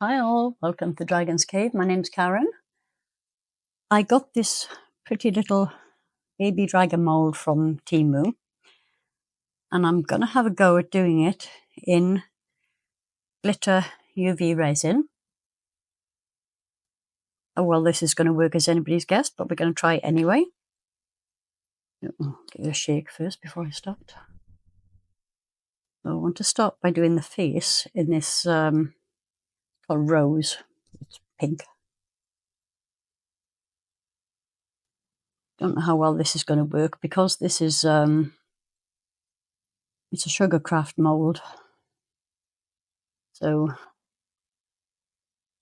Hi all, welcome to Dragon's Cave. My name's Karen. I got this pretty little baby dragon mould from Temu, and I'm going to have a go at doing it in glitter UV resin. Oh well, this is going to work as anybody's guess, but we're going to try it anyway. Give it a shake first before I start. So I want to start by doing the face in this called Rose. It's pink. Don't know how well this is going to work because this is it's a Sugarcraft mould. So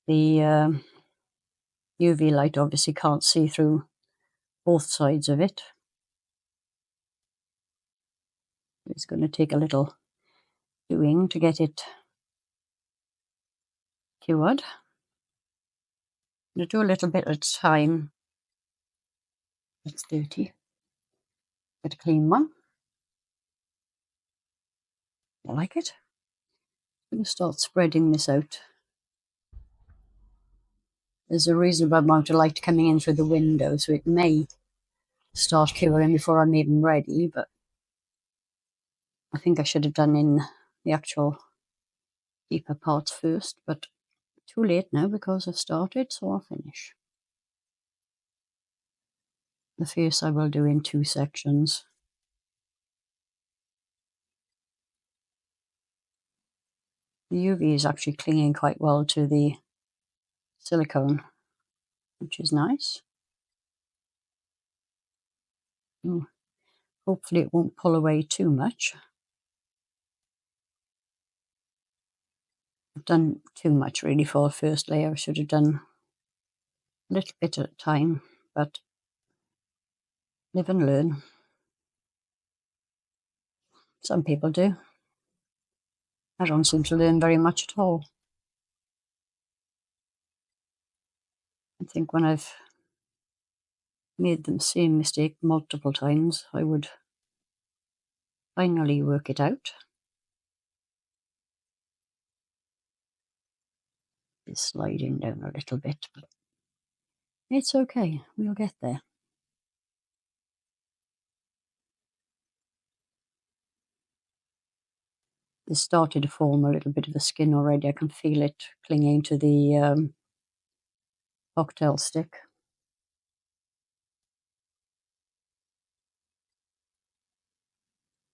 the UV light obviously can't see through both sides of it. It's going to take a little doing to get it cured. I'm going to do a little bit at a time. It's dirty. Get a clean one. I like it. I'm going to start spreading this out. There's a reasonable amount of light coming in through the window, so it may start curing before I'm even ready, but I think I should have done in the actual deeper parts first, but too late now because I've started, so I'll finish. The face I will do in 2 sections. The UV is actually clinging quite well to the silicone, which is nice. Hopefully it won't pull away too much. I've done too much really for the first layer. I should have done a little bit at a time, but live and learn. Some people do. I don't seem to learn very much at all. I think when I've made the same mistake multiple times, I would finally work it out. It's sliding down a little bit, but it's okay. We'll get there. This started to form a little bit of a skin already. I can feel it clinging to the cocktail stick.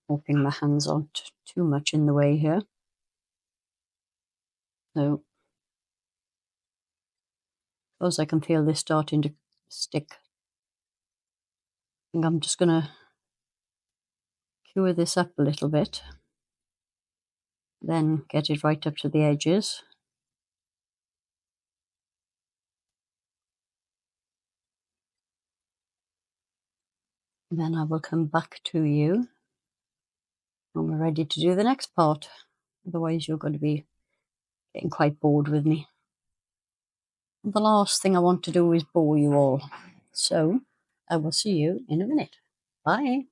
Hoping my hands aren't too much in the way here. So, because I can feel this starting to stick, I think I'm just going to cure this up a little bit, then get it right up to the edges. And then I will come back to you when we're ready to do the next part. Otherwise you're going to be getting quite bored with me. And the last thing I want to do is bore you all. So I will see you in a minute. Bye.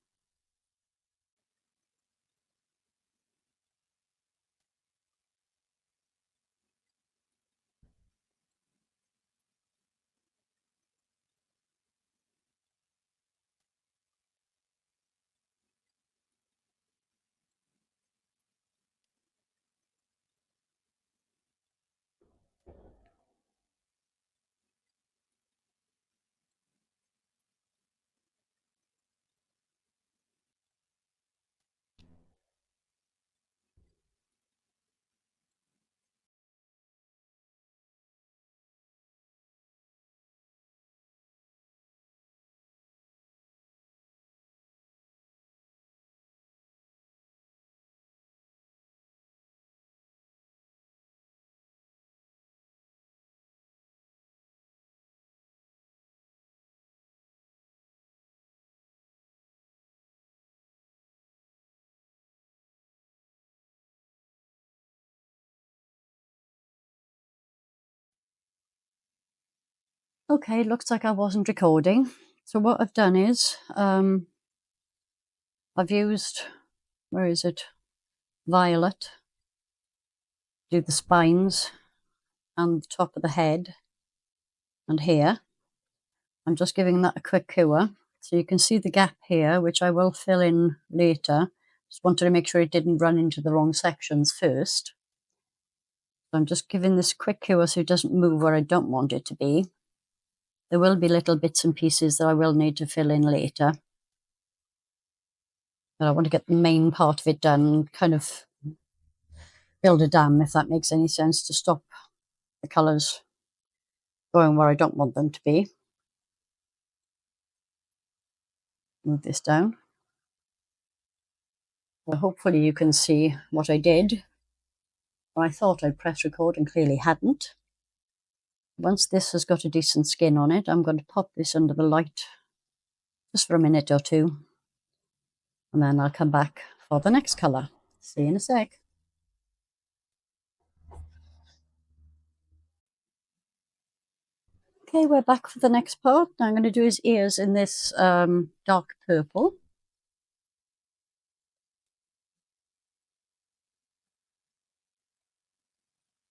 Okay, looks like I wasn't recording. So what I've done is I've used, where is it, violet, do the spines, and the top of the head and here. I'm just giving that a quick cure. So you can see the gap here, which I will fill in later. Just wanted to make sure it didn't run into the wrong sections first. So I'm just giving this quick cure so it doesn't move where I don't want it to be. There will be little bits and pieces that I will need to fill in later. But I want to get the main part of it done, kind of build a dam, if that makes any sense, to stop the colours going where I don't want them to be. Move this down. Well, hopefully you can see what I did. I thought I'd press record and clearly hadn't. Once this has got a decent skin on it, I'm going to pop this under the light just for a minute or two. And then I'll come back for the next colour. See you in a sec. Okay, we're back for the next part. Now I'm going to do his ears in this dark purple.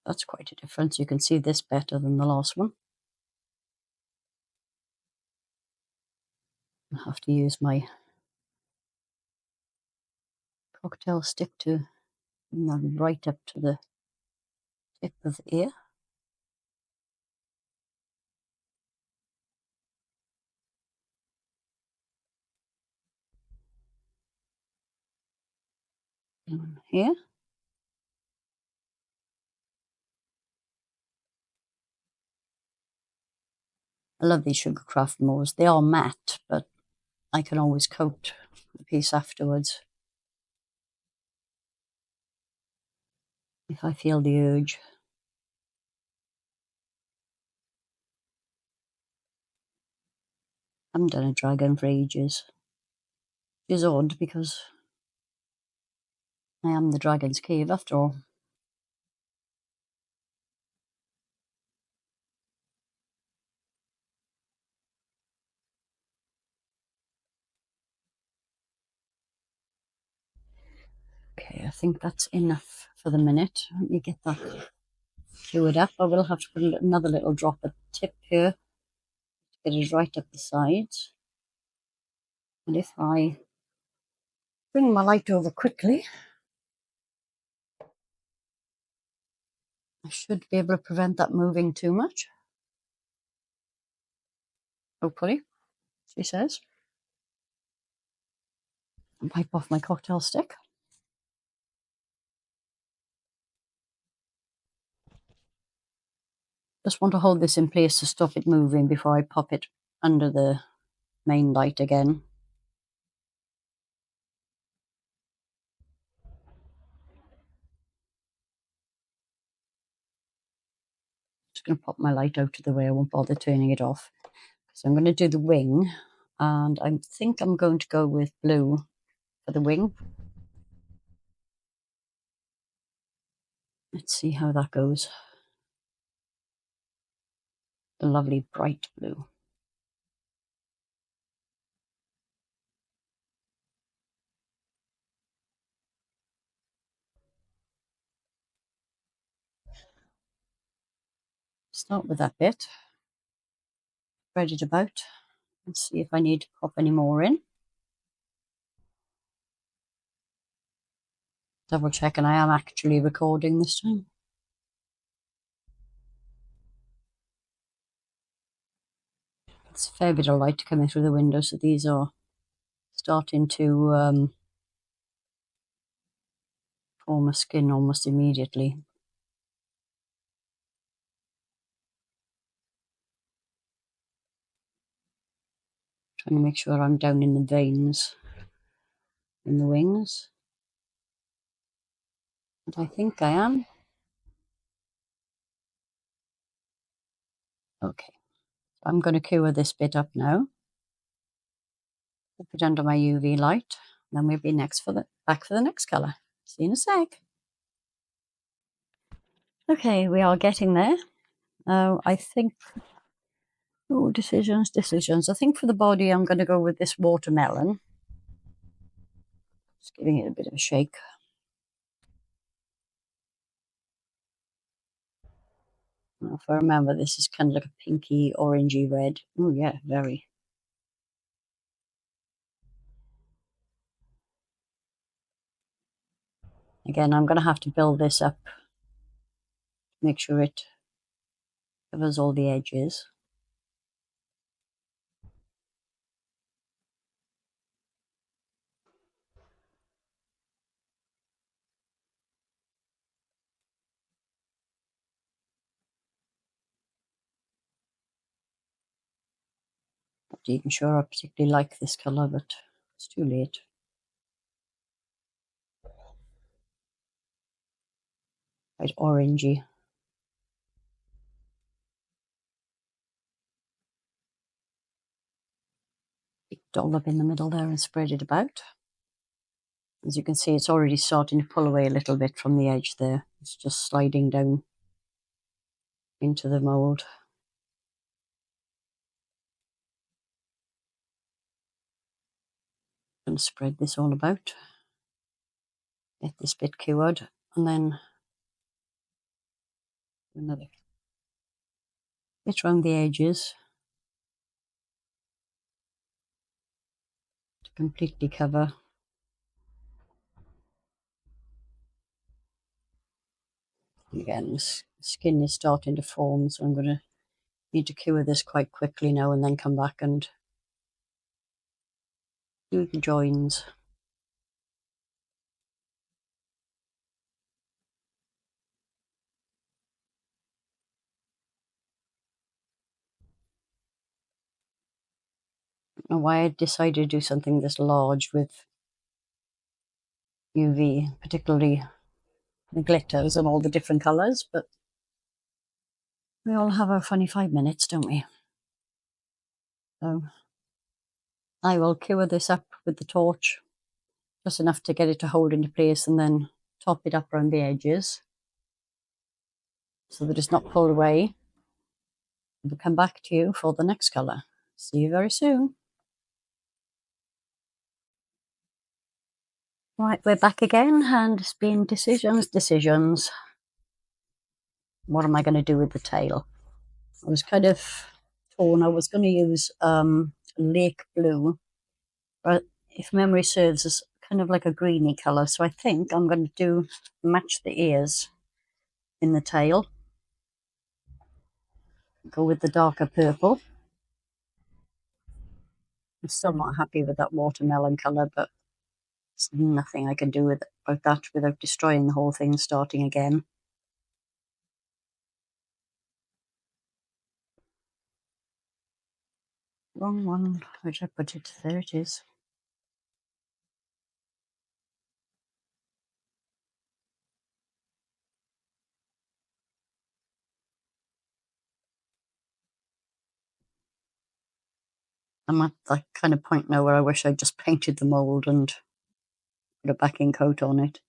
That's quite a difference. You can see this better than the last one. I'll have to use my cocktail stick to bring that right up to the tip of the ear. And here. I love these Sugarcraft moulds. They are matte, but I can always coat the piece afterwards if I feel the urge. I haven't done a dragon for ages. Which is odd because I am the dragon's cave after all. Okay, I think that's enough for the minute. Let me get that fluid up. I will have to put another little drop at the tip here to get it right up the sides. And if I bring my light over quickly, I should be able to prevent that moving too much. Hopefully, she says. And wipe off my cocktail stick. Just want to hold this in place to stop it moving before I pop it under the main light again. Just going to pop my light out of the way. I won't bother turning it off. So I'm going to do the wing, and I think I'm going to go with blue for the wing. Let's see how that goes. The lovely bright blue. Start with that bit. Spread it about and see if I need to pop any more in. Double check, and I am actually recording this time. It's a fair bit of light coming through the window, so these are starting to form a skin almost immediately. Trying to make sure I'm down in the veins in the wings. And I think I am. Okay, so I'm going to cure this bit up now. Put it under my UV light. Then we'll be back for the next colour. See you in a sec. Okay, we are getting there. I think, decisions. I think for the body, I'm going to go with this watermelon. Just giving it a bit of a shake. Now, if I remember, this is kind of like a pinky, orangey red. Oh yeah, very. Again, I'm going to have to build this up, make sure it covers all the edges. Not even sure I particularly like this colour, but it's too late. Quite orangey. Big dollop in the middle there and spread it about. As you can see, it's already starting to pull away a little bit from the edge there. It's just sliding down into the mould. I'm going to spread this all about. Get this bit cured and then another bit around the edges to completely cover. Again, skin is starting to form, so I'm going to need to cure this quite quickly now and then come back and do the joins. And why I decided to do something this large with UV, particularly the glitters and all the different colours, but we all have our funny 5 minutes, don't we? So I will cure this up with the torch, just enough to get it to hold into place, and then top it up around the edges so that it's not pulled away. We'll come back to you for the next colour. See you very soon. Right, we're back again, and it's been decisions. What am I going to do with the tail? I was kind of torn. I was going to use lake blue, but if memory serves, it's kind of like a greeny colour. So I think I'm going to match the ears in the tail. Go with the darker purple. I'm still not happy with that watermelon colour, but there's nothing I can do about that without destroying the whole thing, starting again. Wrong one. Where did I put it? There it is. I'm at that kind of point now where I wish I'd just painted the mould and put a backing coat on it.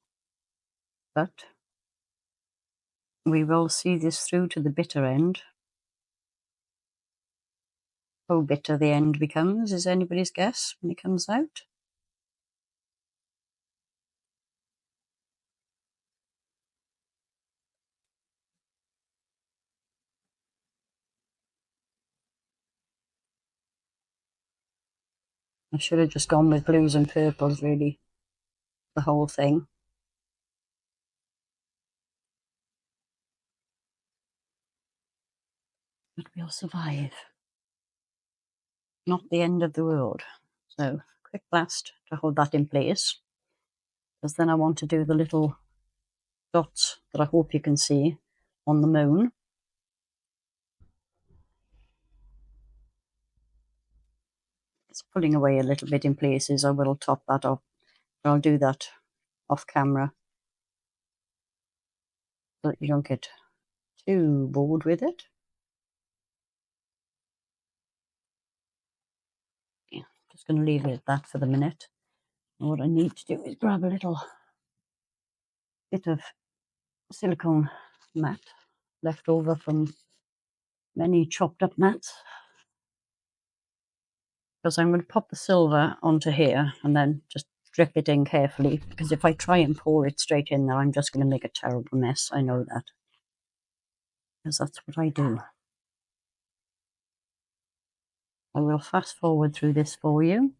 But we will see this through to the bitter end. How bitter the end becomes is anybody's guess when it comes out. I should have just gone with blues and purples, really, the whole thing. But we'll survive. Not the end of the world. So, quick blast to hold that in place. Because then I want to do the little dots that I hope you can see on the moon. It's pulling away a little bit in places. I will top that off. I'll do that off camera so that you don't get too bored with it. Yeah, just going to leave it at that for the minute. And what I need to do is grab a little bit of silicone mat left over from many chopped up mats, because I'm going to pop the silver onto here and then just drip it in carefully, because if I try and pour it straight in there, I'm just going to make a terrible mess. I know that. because that's what I do. I will fast forward through this for you.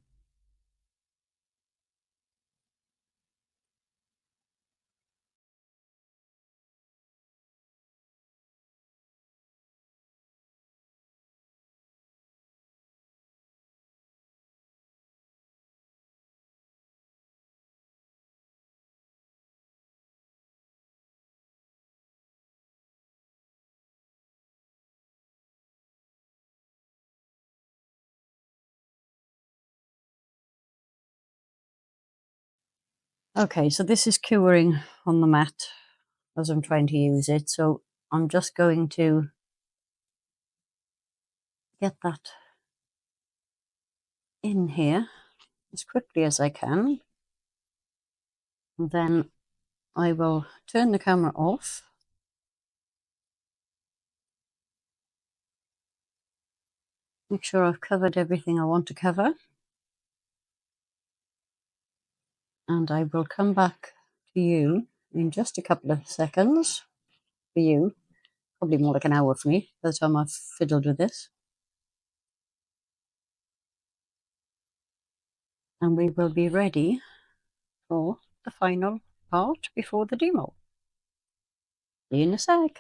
Okay, so this is curing on the mat as I'm trying to use it. So I'm just going to get that in here as quickly as I can. And then I will turn the camera off. Make sure I've covered everything I want to cover. And I will come back to you in just a couple of seconds. For you, probably more like an hour for me by the time I've fiddled with this. And we will be ready for the final part before the demo. See you in a sec.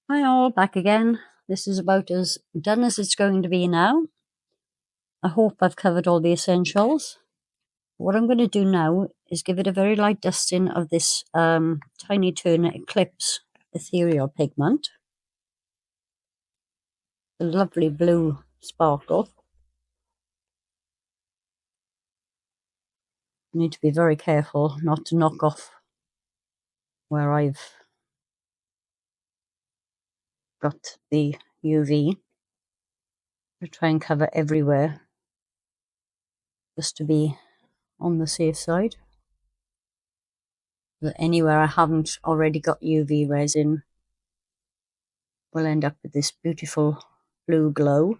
Hi all, back again. This is about as done as it's going to be now. I hope I've covered all the essentials. What I'm going to do now is give it a very light dusting of this Tiny Turner Eclipse ethereal pigment. A lovely blue sparkle. I need to be very careful not to knock off where I've got the UV. I try and cover everywhere just to be on the safe side. But anywhere I haven't already got UV resin will end up with this beautiful blue glow.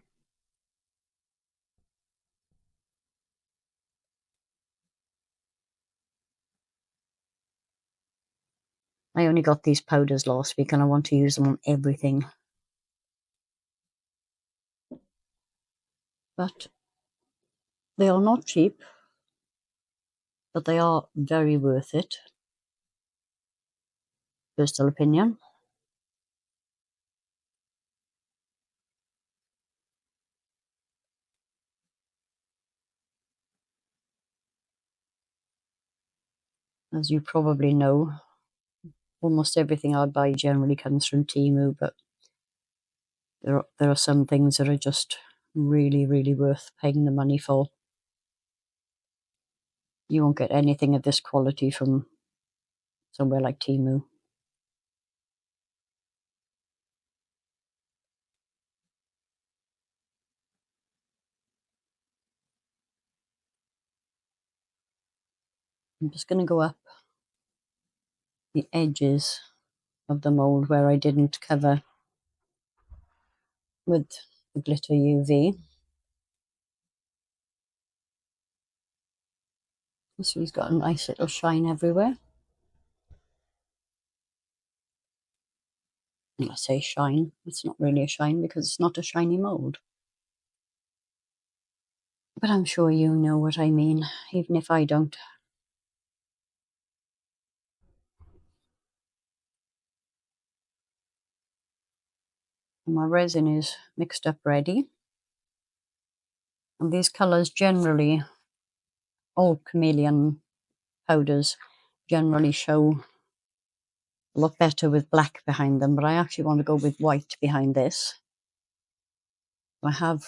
I only got these powders last week and I want to use them on everything. But they are not cheap, but they are very worth it. Personal opinion. As you probably know, almost everything I buy generally comes from Temu, but there are some things that are just really, really worth paying the money for. You won't get anything of this quality from somewhere like Temu. I'm just going to go up the edges of the mould where I didn't cover with the glitter UV. So he's got a nice little shine everywhere. And I say shine, it's not really a shine because it's not a shiny mould. But I'm sure you know what I mean, even if I don't. My resin is mixed up ready. And these colours generally, all chameleon powders generally show a lot better with black behind them, but I actually want to go with white behind this. I have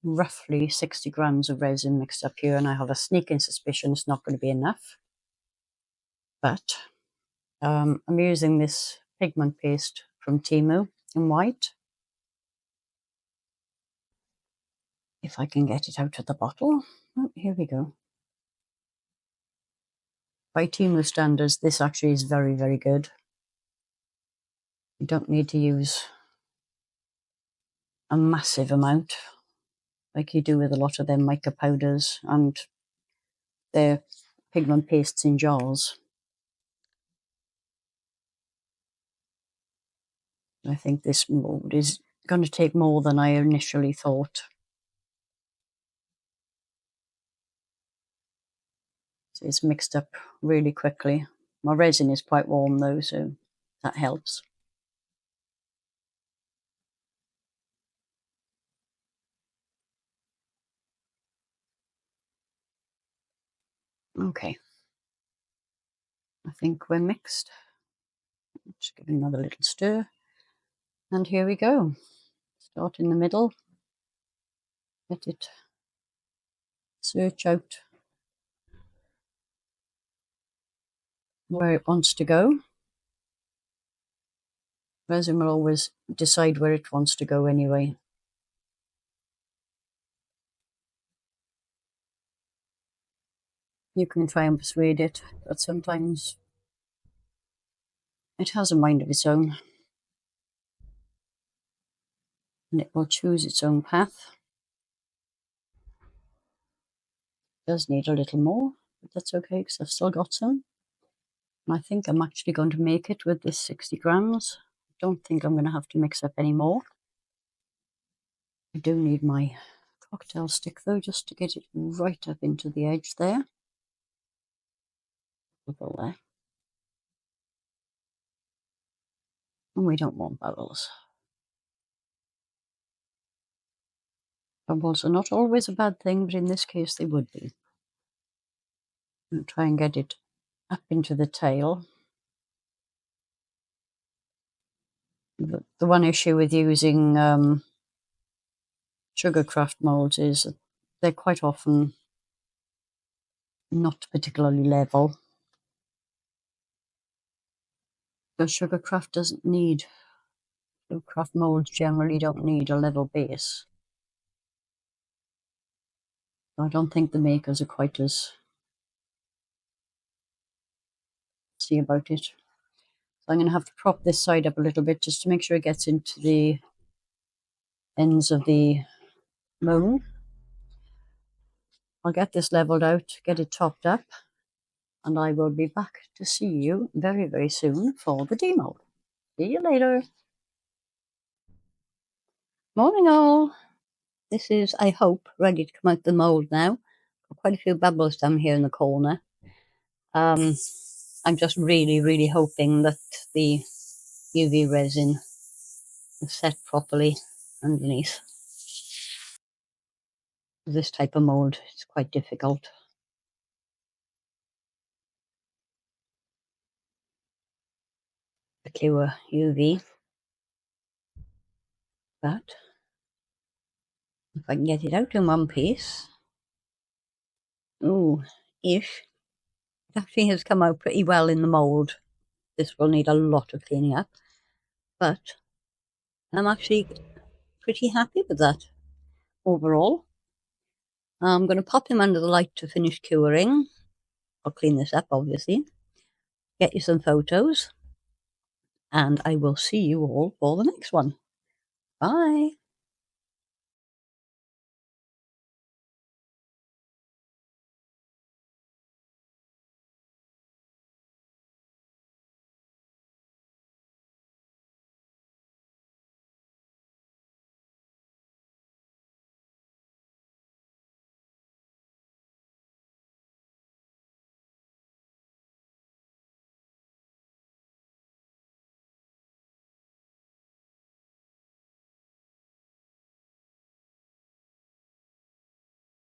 roughly 60 grams of resin mixed up here, and I have a sneaking suspicion it's not going to be enough. But I'm using this pigment paste from Temu in white. If I can get it out of the bottle. Oh, here we go. By Temu standards, this actually is very, very good. You don't need to use a massive amount like you do with a lot of their mica powders and their pigment pastes in jars. I think this mould is going to take more than I initially thought. So it's mixed up really quickly. My resin is quite warm though, so that helps. Okay. I think we're mixed. Just give it another little stir. And here we go. Start in the middle. Let it search out where it wants to go. Resin will always decide where it wants to go anyway. You can try and persuade it, but sometimes it has a mind of its own. And it will choose its own path. It does need a little more, but that's okay because I've still got some. And I think I'm actually going to make it with this 60 grams. I don't think I'm going to have to mix up any more. I do need my cocktail stick though, just to get it right up into the edge there. Bubble there. And we don't want bubbles. Bubbles are not always a bad thing, but in this case they would be. And try and get it up into the tail. The one issue with using Sugarcraft molds is that they're quite often not particularly level. Because Sugarcraft molds generally don't need a level base. So I don't think the makers are quite as see about it. So I'm going to have to prop this side up a little bit just to make sure it gets into the ends of the mold. I'll get this leveled out, get it topped up, and I will be back to see you very, very soon for the demold. See you later. Morning all. This is, I hope, ready to come out the mould now. Got quite a few bubbles down here in the corner. I'm just really, really hoping that the UV resin is set properly underneath. This type of mould is quite difficult. The clear UV. But if I can get it out in one piece. Ooh, ish. It actually has come out pretty well in the mould. This will need a lot of cleaning up. But I'm actually pretty happy with that overall. I'm going to pop him under the light to finish curing. I'll clean this up, obviously. Get you some photos. And I will see you all for the next one. Bye.